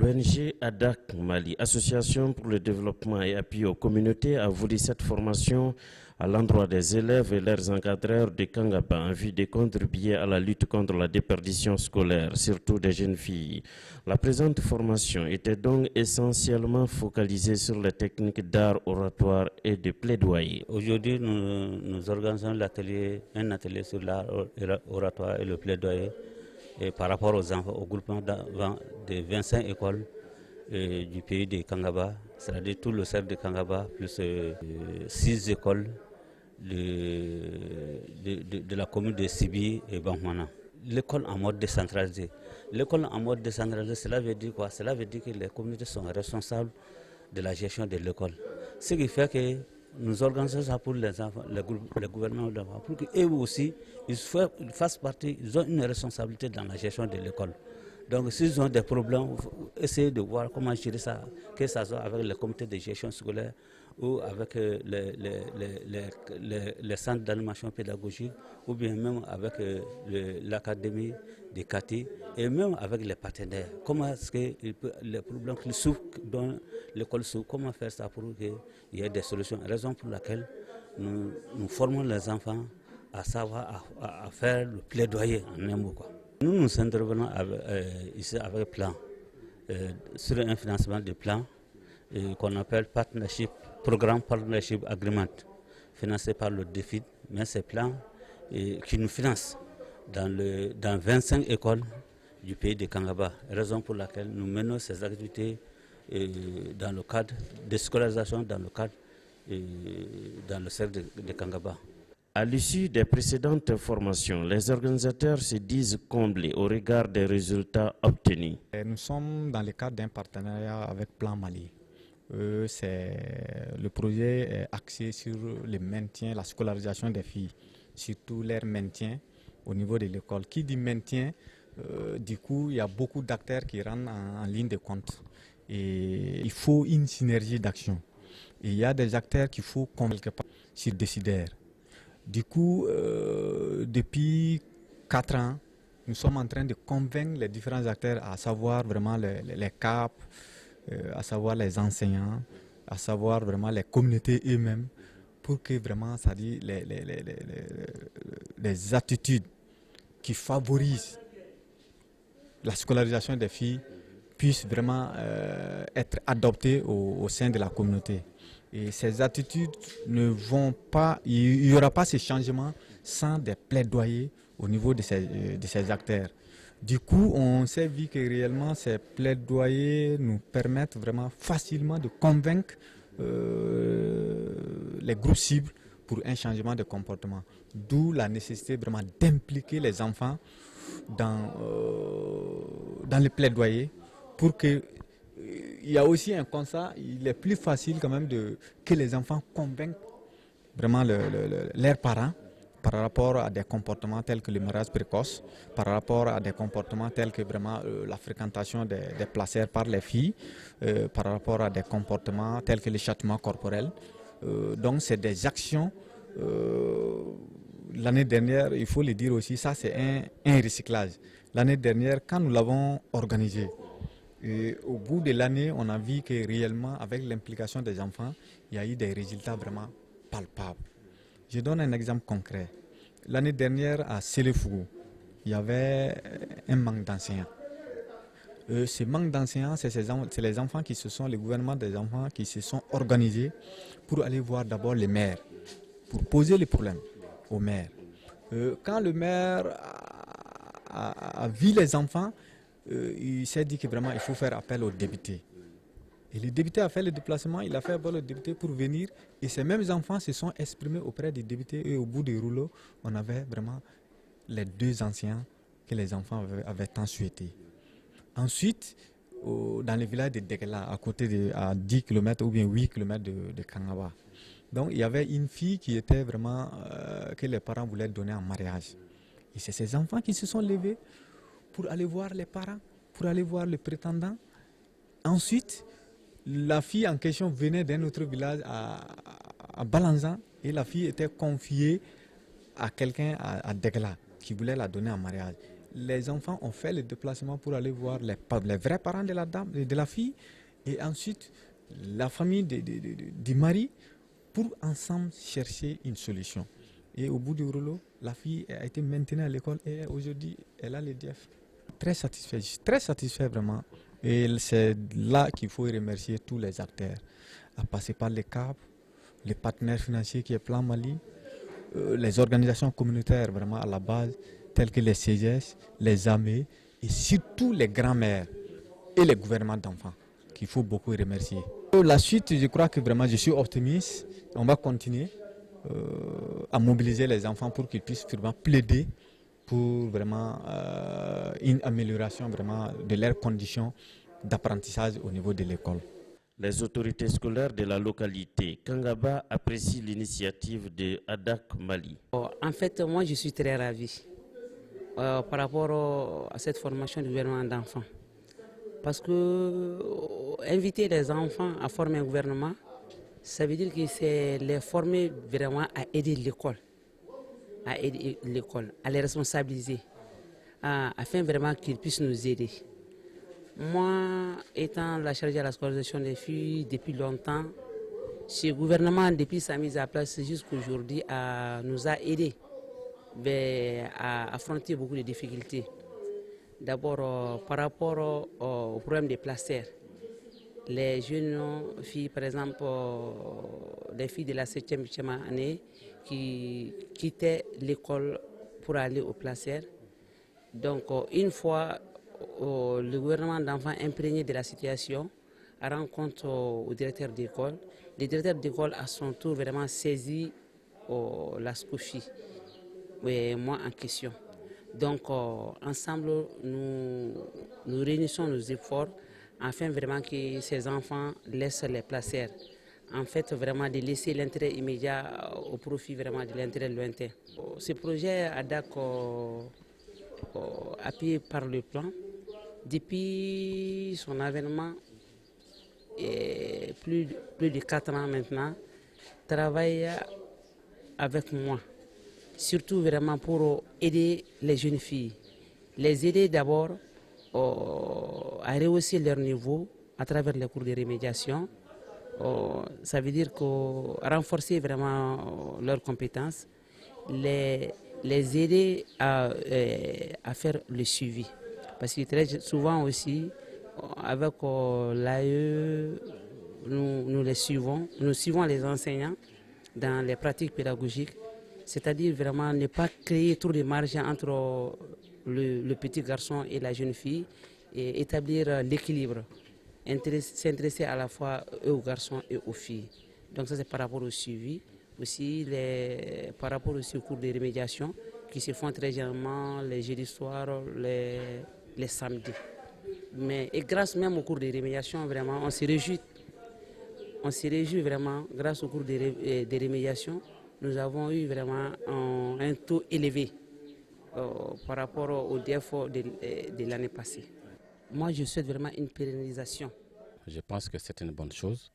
L'ONG ADAC Mali, Association pour le développement et appui aux communautés, a voulu cette formation à l'endroit des élèves et leurs encadreurs de Kangaba en vue de contribuer à la lutte contre la déperdition scolaire, surtout des jeunes filles. La présente formation était donc essentiellement focalisée sur les techniques d'art oratoire et de plaidoyer. Aujourd'hui, nous organisons un atelier sur l'art oratoire et le plaidoyer. Et par rapport aux enfants, au groupement de 25 écoles du pays de Kangaba, c'est-à-dire tout le cercle de Kangaba, plus 6 écoles de la commune de Sibi et Bamwana. L'école en mode décentralisé. L'école en mode décentralisé, cela veut dire quoi? Cela veut dire que les communautés sont responsables de la gestion de l'école. Ce qui fait que nous organisons ça pour les enfants, les gouvernements d'enfants, pour qu'eux aussi ils fassent partie, ils ont une responsabilité dans la gestion de l'école. Donc s'ils ont des problèmes, essayez de voir comment gérer ça, que ce soit avec les comités de gestion scolaire ou avec les centres d'animation pédagogique ou bien même avec l'académie de Kati et même avec les partenaires. Comment est-ce que les problèmes qu'ils souffrent dans l'école souffre, comment faire ça pour qu'il y ait des solutions. Raison pour laquelle nous formons les enfants à savoir à faire le plaidoyer en un mot, quoi. Nous intervenons ici avec plan, sur un financement de plan qu'on appelle Programme Partnership Agreement, financé par le DFID, mais c'est plan qui nous finance dans 25 écoles du pays de Kangaba, raison pour laquelle nous menons ces activités dans le cadre de scolarisation, dans le cercle de Kangaba. À l'issue des précédentes formations, les organisateurs se disent comblés au regard des résultats obtenus. Nous sommes dans le cadre d'un partenariat avec Plan Mali. Le projet est axé sur le maintien, la scolarisation des filles, surtout leur maintien au niveau de l'école. Qui dit maintien, du coup, il y a beaucoup d'acteurs qui rentrent en ligne de compte. Et il faut une synergie d'action. Il y a des acteurs qu'il faut quelque part sur décideurs. Du coup, depuis 4 ans, nous sommes en train de convaincre les différents acteurs, à savoir vraiment les CAP, à savoir les enseignants, à savoir vraiment les communautés eux-mêmes, pour que vraiment, ça dit, les attitudes qui favorisent la scolarisation des filles puissent vraiment être adoptées au sein de la communauté. Et ces attitudes ne vont pas, il n'y aura pas ces changements sans des plaidoyers au niveau de ces acteurs. Du coup, on s'est vu que réellement ces plaidoyers nous permettent vraiment facilement de convaincre les groupes cibles pour un changement de comportement. D'où la nécessité vraiment d'impliquer les enfants dans les plaidoyers pour que il y a aussi un constat, il est plus facile quand même que les enfants convainquent vraiment leurs parents par rapport à des comportements tels que le mariage précoce, par rapport à des comportements tels que vraiment la fréquentation des placères par les filles, par rapport à des comportements tels que le châtiment corporel. Donc c'est des actions, l'année dernière, il faut le dire aussi, ça c'est un recyclage. L'année dernière, quand nous l'avons organisé, et au bout de l'année, on a vu que réellement, avec l'implication des enfants, il y a eu des résultats vraiment palpables. Je donne un exemple concret. L'année dernière, à Séléfougou, il y avait un manque d'enseignants. Ce manque d'enseignants, c'est les enfants qui se sont, le gouvernement des enfants qui se sont organisés pour aller voir d'abord les maires, pour poser les problèmes aux maires. Quand le maire a vu les enfants, il s'est dit que vraiment il faut faire appel aux députés. Et le député a fait le déplacement, il a fait appel aux députés pour venir. Et ces mêmes enfants se sont exprimés auprès des députés. Et au bout du rouleau, on avait vraiment les 2 anciens que les enfants avaient tant souhaité. Ensuite, dans le village de Dekela, à 10 km ou bien 8 km de Kangaba. Donc il y avait une fille qui était vraiment, que les parents voulaient donner en mariage. Et c'est ces enfants qui se sont levés pour aller voir les parents, pour aller voir le prétendant. Ensuite, la fille en question venait d'un autre village à Balanzan et la fille était confiée à quelqu'un à Degla qui voulait la donner en mariage. les enfants ont fait le déplacement pour aller voir les vrais parents de la dame, de la fille, et ensuite la famille du mari, pour ensemble chercher une solution. Et au bout du rouleau, la fille a été maintenue à l'école et aujourd'hui, elle a le DF. Très satisfait vraiment. Et c'est là qu'il faut remercier tous les acteurs, à passer par les CAP, les partenaires financiers qui est Plan Mali, les organisations communautaires vraiment à la base, telles que les CGS, les AME et surtout les grands-mères et les gouvernements d'enfants, qu'il faut beaucoup remercier. La suite, je crois que vraiment je suis optimiste. On va continuer à mobiliser les enfants pour qu'ils puissent vraiment plaider pour vraiment une amélioration vraiment de leurs conditions d'apprentissage au niveau de l'école. Les autorités scolaires de la localité Kangaba apprécient l'initiative de ADAC Mali. En fait, moi je suis très ravie par rapport à cette formation du gouvernement d'enfants. Parce que inviter les enfants à former un gouvernement, ça veut dire que c'est les former vraiment à aider l'école, à les responsabiliser, afin vraiment qu'ils puissent nous aider. Moi, étant la chargée de la scolarisation des filles depuis longtemps, ce gouvernement, depuis sa mise à place jusqu'à aujourd'hui, nous a aidés à affronter beaucoup de difficultés. D'abord, par rapport au problème des placères. Les jeunes filles, par exemple, les filles de la 7e, 8e année, qui quittaient l'école pour aller aux placères. Donc, une fois le gouvernement d'enfants imprégné de la situation, a rencontré au directeur d'école. Le directeur d'école, à son tour, vraiment saisi la SCOFI, moi en question. Donc, ensemble, nous réunissons nos efforts afin vraiment que ces enfants laissent les placères. En fait, vraiment de laisser l'intérêt immédiat au profit vraiment de l'intérêt lointain. Ce projet ADAC, appuyé par le plan, depuis son avènement, et plus de 4 ans maintenant, travaille avec moi. Surtout vraiment pour aider les jeunes filles. Les aider d'abord à rehausser leur niveau à travers les cours de remédiation. Ça veut dire renforcer vraiment leurs compétences, les aider à faire le suivi. Parce que très souvent aussi, avec l'AE, nous suivons les enseignants dans les pratiques pédagogiques, c'est-à-dire vraiment ne pas créer trop de marge entre le petit garçon et la jeune fille et établir l'équilibre, s'intéresser à la fois aux garçons et aux filles. Donc ça c'est par rapport au suivi, aussi par rapport aussi aux cours de remédiation qui se font très généralement les jeudis soirs, les samedis. Et grâce même au cours de remédiation, vraiment, on se réjouit vraiment, grâce au cours de remédiation, nous avons eu vraiment un taux élevé par rapport au défaut de l'année passée. Moi, je souhaite vraiment une pérennisation. Je pense que c'est une bonne chose.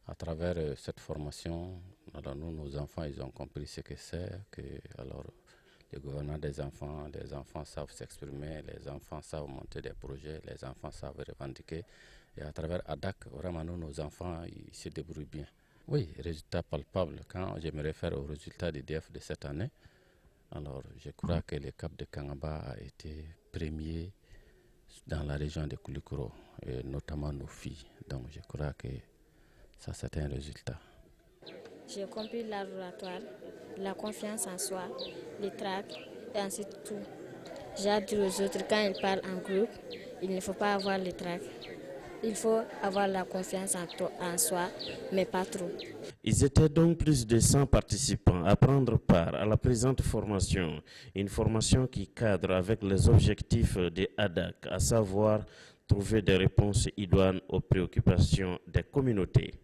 À travers cette formation, alors nos enfants, ils ont compris ce que c'est, que alors le gouvernement des enfants, les enfants savent s'exprimer, les enfants savent monter des projets, les enfants savent revendiquer. Et à travers ADAC, vraiment nos enfants, ils se débrouillent bien. Oui, résultats palpables. Quand je me réfère aux résultats du DF de cette année, alors je crois que le CAP de Kangaba a été premier dans la région de Koulikoro, et notamment nos filles. Donc je crois que ça c'est un résultat. J'ai compris l'oratoire, la confiance en soi, les tracts et ensuite tout. J'ai dit aux autres, quand ils parlent en groupe, il ne faut pas avoir les tracts. Il faut avoir la confiance en soi, mais pas trop. Ils étaient donc plus de 100 participants à prendre part à la présente formation. Une formation qui cadre avec les objectifs de ADAC, à savoir trouver des réponses idoines aux préoccupations des communautés.